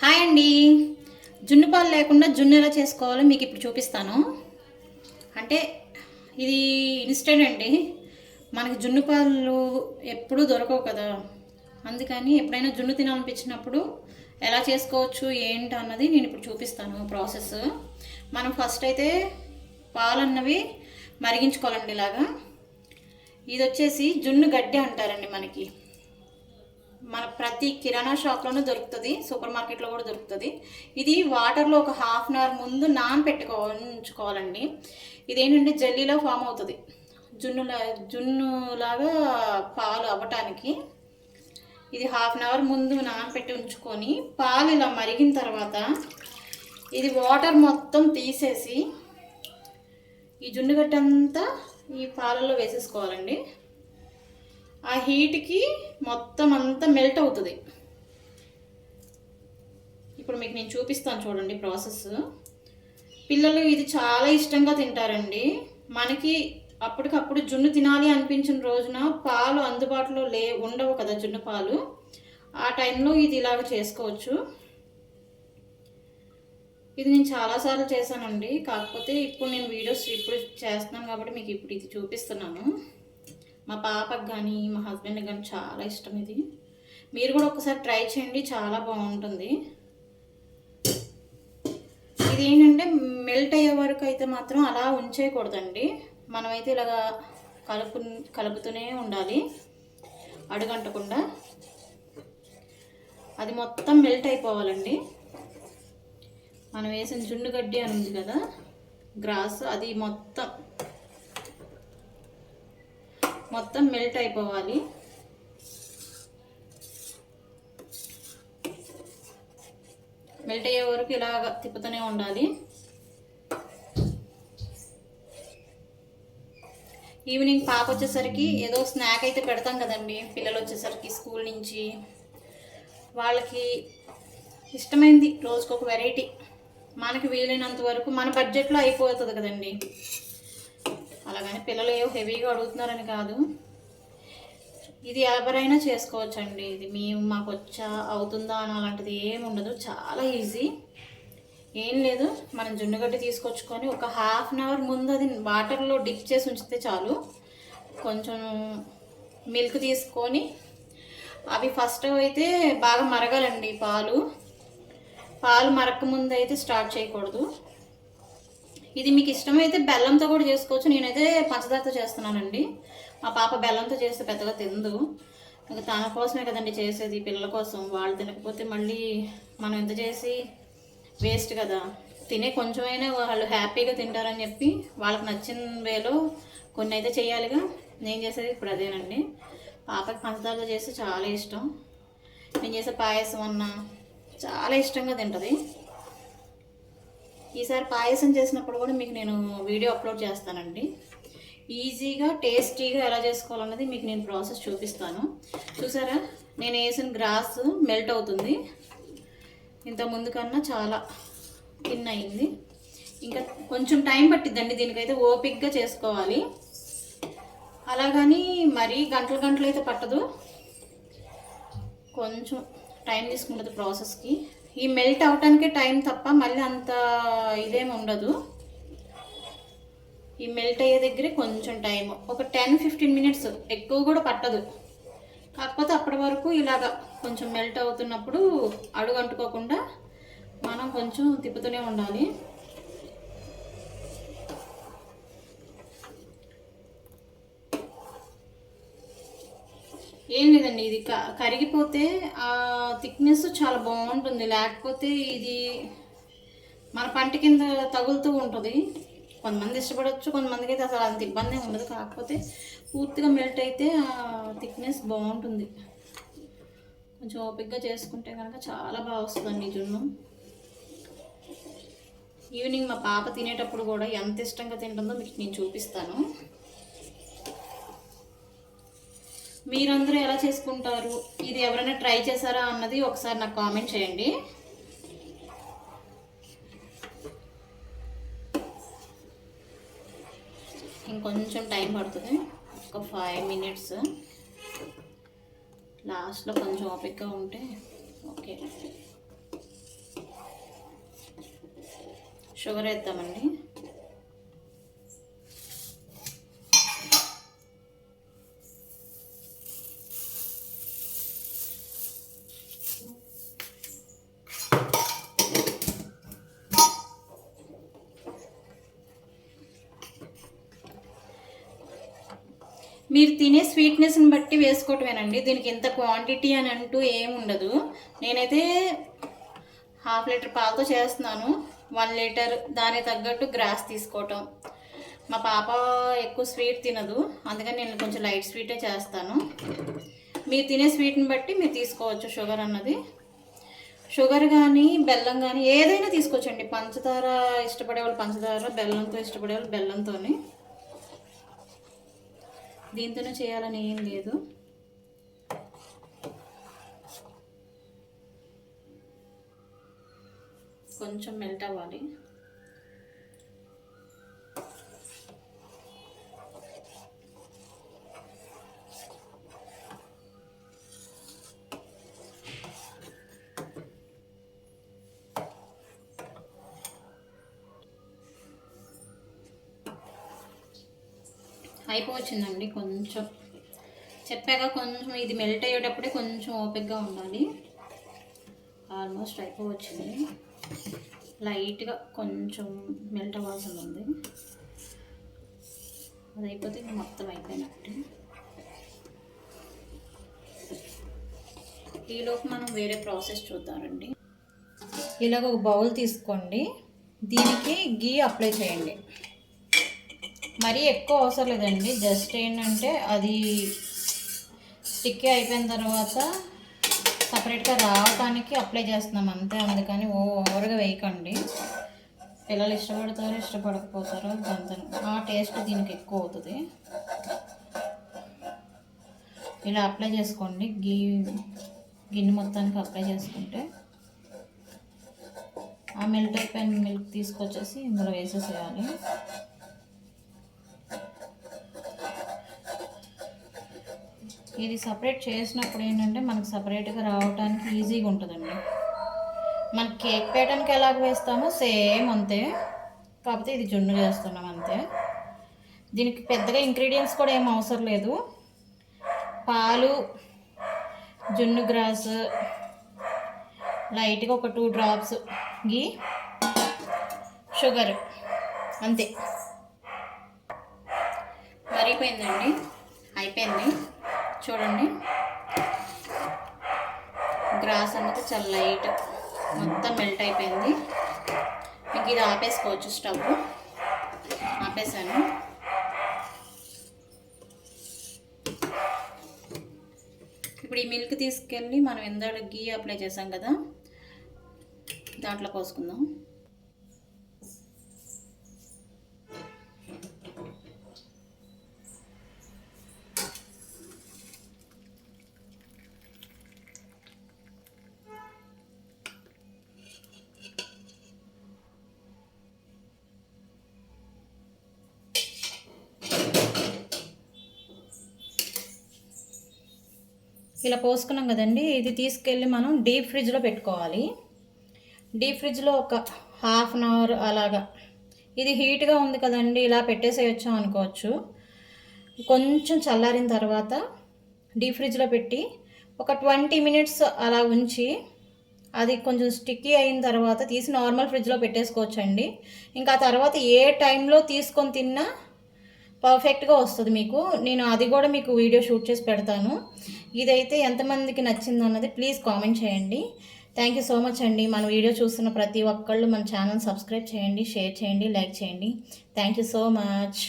Hi అండి. జున్ను పాలు లేకుండా జున్ను ఎలా చేసుకోవాలో మీకు ఇప్పుడు చూపిస్తాను. అంటే ఇది ఇన్స్టెంట్ అండి. మనకి జున్ను పాలు ఎప్పుడూ దొరకవు కదా, అందుకని ఎప్పుడైనా జున్ను తినాలనిపించినప్పుడు ఎలా చేసుకోవచ్చు ఏంటి అన్నది నేను ఇప్పుడు చూపిస్తాను ప్రాసెస్. మనం ఫస్ట్ అయితే పాలు అన్నవి మరిగించుకోవాలండి. ఇలాగా ఇది వచ్చేసి జున్ను గడ్డి అంటారండి. మన ప్రతి కిరాణా షాప్లోనూ దొరుకుతుంది, సూపర్ మార్కెట్లో కూడా దొరుకుతుంది. ఇది వాటర్లో ఒక హాఫ్ అన్ అవర్ ముందు ఉంచుకోవాలండి. ఇదేంటంటే జల్లీలో ఫామ్ అవుతుంది, జున్నులాగా పాలు అవ్వటానికి. ఇది హాఫ్ అన్ అవర్ ముందు నానబెట్టి ఉంచుకొని పాలు ఇలా మరిగిన తర్వాత ఇది వాటర్ మొత్తం తీసేసి ఈ జున్నుగడ్డంతా ఈ పాలల్లో వేసేసుకోవాలండి. ఆ హీట్కి మొత్తం అంతా మెల్ట్ అవుతుంది. ఇప్పుడు మీకు నేను చూపిస్తాను చూడండి ప్రాసెస్. పిల్లలు ఇది చాలా ఇష్టంగా తింటారండి. మనకి అప్పటికప్పుడు జున్ను తినాలి అనిపించిన రోజున పాలు అందుబాటులో ఉండవు కదా, జున్ను పాలు. ఆ టైంలో ఇది ఇలాగ చేసుకోవచ్చు. ఇది నేను చాలాసార్లు చేశానండి, కాకపోతే ఇప్పుడు నేను వీడియోస్ ఇప్పుడు చేస్తున్నాను కాబట్టి మీకు ఇప్పుడు ఇది చూపిస్తున్నాను. మా పాపకు కానీ మా హస్బెండ్కి కానీ చాలా ఇష్టం ఇది. మీరు కూడా ఒకసారి ట్రై చేయండి, చాలా బాగుంటుంది. ఇది ఏంటంటే మెల్ట్ అయ్యే వరకు అయితే మాత్రం అలా ఉంచేయకూడదండి. మనమైతే ఇలాగా కలుపుతూనే ఉండాలి, అడుగంటకుండా. అది మొత్తం మెల్ట్ అయిపోవాలండి. మనం వేసిన జున్ను గడ్డి అని ఉంది కదా, గ్రాస్, అది మొత్తం మెల్ట్ అయిపోవాలి. మెల్ట్ అయ్యే వరకు ఇలాగ తిప్పుతూనే ఉండాలి. ఈవినింగ్ పాప వచ్చేసరికి ఏదో స్నాక్ అయితే పెడతాం కదండి, పిల్లలు వచ్చేసరికి స్కూల్ నుంచి. వాళ్ళకి ఇష్టమైంది రోజుకొక వెరైటీ, మనకి వీలైనంత వరకు మన బడ్జెట్లో అయిపోతుంది కదండి. అలాగని పిల్లలు ఏవో హెవీగా అడుగుతున్నారని కాదు, ఇది ఎవరైనా చేసుకోవచ్చండి. ఇది మాకు అవుతుందా అని అలాంటిది ఏమి ఉండదు, చాలా ఈజీ. ఏం లేదు, మనం జున్నుగడ్డి తీసుకొచ్చుకొని ఒక హాఫ్ అన్ అవర్ ముందు అది వాటర్లో డిప్ చేసి ఉంచితే చాలు. కొంచెం మిల్క్ తీసుకొని అవి ఫస్ట్ అయితే బాగా మరగాలండి. పాలు మరక ముందు అయితే స్టార్ట్ చేయకూడదు. ఇది మీకు ఇష్టమైతే బెల్లంతో కూడా చేసుకోవచ్చు, నేనైతే పంచదారతో చేస్తున్నానండి. మా పాప బెల్లంతో చేస్తే పెద్దగా తిందు, ఇంకా తన కోసమే కదండి చేసేది, పిల్లల కోసం. వాళ్ళు తినకపోతే మళ్ళీ మనం ఎంత చేసి వేస్ట్ కదా. తినే కొంచెమైనా వాళ్ళు హ్యాపీగా తింటారని చెప్పి వాళ్ళకి నచ్చిన వేలో కొన్ని అయితే చేయాలిగా. నేను చేసేది ఇప్పుడు అదేనండి. పాపకి పంచదారతో చేస్తే చాలా ఇష్టం. నేను చేసే పాయసం అన్నా చాలా ఇష్టంగా తింటుంది. ఈసారి పాయసం చేసినప్పుడు కూడా మీకు నేను వీడియో అప్లోడ్ చేస్తానండి. ఈజీగా టేస్టీగా ఎలా చేసుకోవాలన్నది మీకు నేను ప్రాసెస్ చూపిస్తాను. చూసారా, నేను వేసిన గ్రాస్ మెల్ట్ అవుతుంది. ఇంత ముందు కన్నా చాలా థిన్ అయింది. ఇంకా కొంచెం టైం పట్టిద్దండి, దీనికైతే ఓపిక్గా చేసుకోవాలి. అలాగని మరీ గంటలు అయితే పట్టదు, కొంచెం టైం తీసుకుంటుంది ప్రాసెస్కి. ఈ మెల్ట్ అవటానికే టైం తప్ప మళ్ళీ అంత ఇదేమి ఉండదు. ఈ మెల్ట్ అయ్యే దగ్గరే కొంచెం టైం, ఒక 10-15 మినిట్స్, ఎక్కువ కూడా పట్టదు. కాకపోతే అప్పటి వరకు ఇలాగ కొంచెం మెల్ట్ అవుతున్నప్పుడు అడుగు అంటుకోకుండా మనం కొంచెం తిప్పుతూనే ఉండాలి. ఏం లేదండి, ఇది కరిగిపోతే ఆ థిక్నెస్ చాలా బాగుంటుంది. లేకపోతే ఇది మన పంట కింద తగులుతూ ఉంటుంది. కొంతమంది ఇష్టపడవచ్చు, కొంతమందికి అయితే అసలు అంత ఇబ్బంది ఉండదు. కాకపోతే పూర్తిగా మెల్ట్ అయితే ఆ థిక్నెస్ బాగుంటుంది. కొంచెం ఓపిక్గా చేసుకుంటే కనుక చాలా బాగా వస్తుందండి జున్ను. ఈవినింగ్ మా పాప తినేటప్పుడు కూడా ఎంత ఇష్టంగా తింటుందో మీకు నేను చూపిస్తాను. మీరందరూ ఎలా చేసుకుంటారు, ఇది ఎవరైనా ట్రై చేశారా అన్నది ఒకసారి నాకు కామెంట్ చేయండి. ఇంకొంచెం టైం పడుతుంది, ఒక 5 మినిట్స్. లాస్ట్లో కొంచెం ఓపికగా ఉంటే ఓకే. షుగర్ వేద్దామండి. మీరు తినే స్వీట్నెస్ని బట్టి వేసుకోవటమేనండి. దీనికి ఎంత క్వాంటిటీ అని అంటూ ఏముండదు. నేనైతే 1/2 లీటర్ పాలతో చేస్తున్నాను. 1 లీటర్ దానికి తగ్గట్టు గ్రాస్ తీసుకోవటం. మా పాప ఎక్కువ స్వీట్ తినదు, అందుకని నేను కొంచెం లైట్ స్వీటే చేస్తాను. మీరు తినే స్వీట్ని బట్టి మీరు తీసుకోవచ్చు షుగర్ అన్నది. షుగర్ కానీ బెల్లం కానీ ఏదైనా తీసుకోవచ్చండి. పంచదార ఇష్టపడేవాళ్ళు పంచదార, బెల్లంతో ఇష్టపడేవాళ్ళు బెల్లంతోని. దీంతోనే చేయాలని ఏం లేదు. కొంచెం మెల్ట్ అవ్వాలి. అయిపోవచ్చిందండి. కొంచెం చెప్పాక కొంచెం ఇది మెల్ట్ అయ్యేటప్పుడే కొంచెం ఓపికగా ఉండాలి. ఆల్మోస్ట్ అయిపోవచ్చింది. లైట్గా కొంచెం మెల్ట్ అవ్వాల్సి ఉంది. అది అయిపోతే మొత్తం అయిపోయినట్టు. ఈలోపు మనం వేరే ప్రాసెస్ చూద్దామండి. ఇలాగ ఒక బౌల్ తీసుకోండి. దీనికి గీ అప్లై చేయండి. మరీ ఎక్కువ అవసరం లేదండి. జస్ట్ ఏంటంటే అది స్టిక్కీ అయిపోయిన తర్వాత సపరేట్గా రావడానికి అప్లై చేస్తున్నాం అంతే. అందుకని ఓవర్గా వేయకండి. పిల్లలు ఇష్టపడతారో ఇష్టపడకపోతారో దాంతో ఆ టేస్ట్ దీనికి ఎక్కువ అవుతుంది. ఇలా అప్లై చేసుకోండి. గిన్నె మొత్తానికి అప్లై చేసుకుంటే ఆ మెల్ట్ అయిపోయిన మిల్క్ తీసుకొచ్చేసి ఇందులో వేసేసేయాలి. ఇది సపరేట్ చేసినప్పుడు ఏంటంటే మనకు సపరేట్గా రావడానికి ఈజీగా ఉంటుందండి. మనకి కేక్ ప్యాటర్న్కి ఎలాగ వేస్తామో సేమ్ అంతే, కాకపోతే ఇది జున్ను చేస్తున్నాం అంతే. దీనికి పెద్దగా ఇంగ్రీడియంట్స్ కూడా ఏం అవసరం లేదు. పాలు, జున్ను గ్రాస్, లైట్గా ఒక 2 డ్రాప్స్ గీ, షుగర్ అంతే. మరిగిపోయిందండి, అయిపోయింది. చూడండి, గ్రాస్ అన్నది చాలా లైట్ మొత్తం మెల్ట్ అయిపోయింది. మీకు ఇది ఆపేసుకోవచ్చు. స్టవ్ ఆపేసాను. ఇప్పుడు ఈ మిల్క్ తీసుకెళ్ళి మనం ఇందాక గీ అప్లై చేసాం కదా, దాంట్లో పోసుకుందాం. ఇలా పోసుకున్నాం కదండి. ఇది తీసుకెళ్ళి మనం డీప్ ఫ్రిడ్జ్లో పెట్టుకోవాలి. డీప్ ఫ్రిడ్జ్లో ఒక 1/2 అవర్ అలాగా. ఇది హీట్గా ఉంది కదండి, ఇలా పెట్టేసేయచ్చు అనుకోవచ్చు. కొంచెం చల్లారిన తర్వాత డీప్ ఫ్రిడ్జ్లో పెట్టి ఒక 20 మినిట్స్ అలా ఉంచి అది కొంచెం స్టిక్కీ అయిన తర్వాత తీసి నార్మల్ ఫ్రిడ్జ్లో పెట్టేసుకోవచ్చు అండి. ఇంకా తర్వాత ఏ టైంలో తీసుకొని తిన్నా పర్ఫెక్ట్గా వస్తుంది మీకు. నేను అది కూడా మీకు వీడియో షూట్ చేసి పెడతాను. ఇదైతే ఎంతమందికి నచ్చింది అన్నది ప్లీజ్ కామెంట్ చేయండి. థ్యాంక్ యూ సో మచ్ అండి. మన వీడియో చూస్తున్న ప్రతి ఒక్కళ్ళు మన ఛానల్ సబ్స్క్రైబ్ చేయండి, షేర్ చేయండి, లైక్ చేయండి. Thank you so much.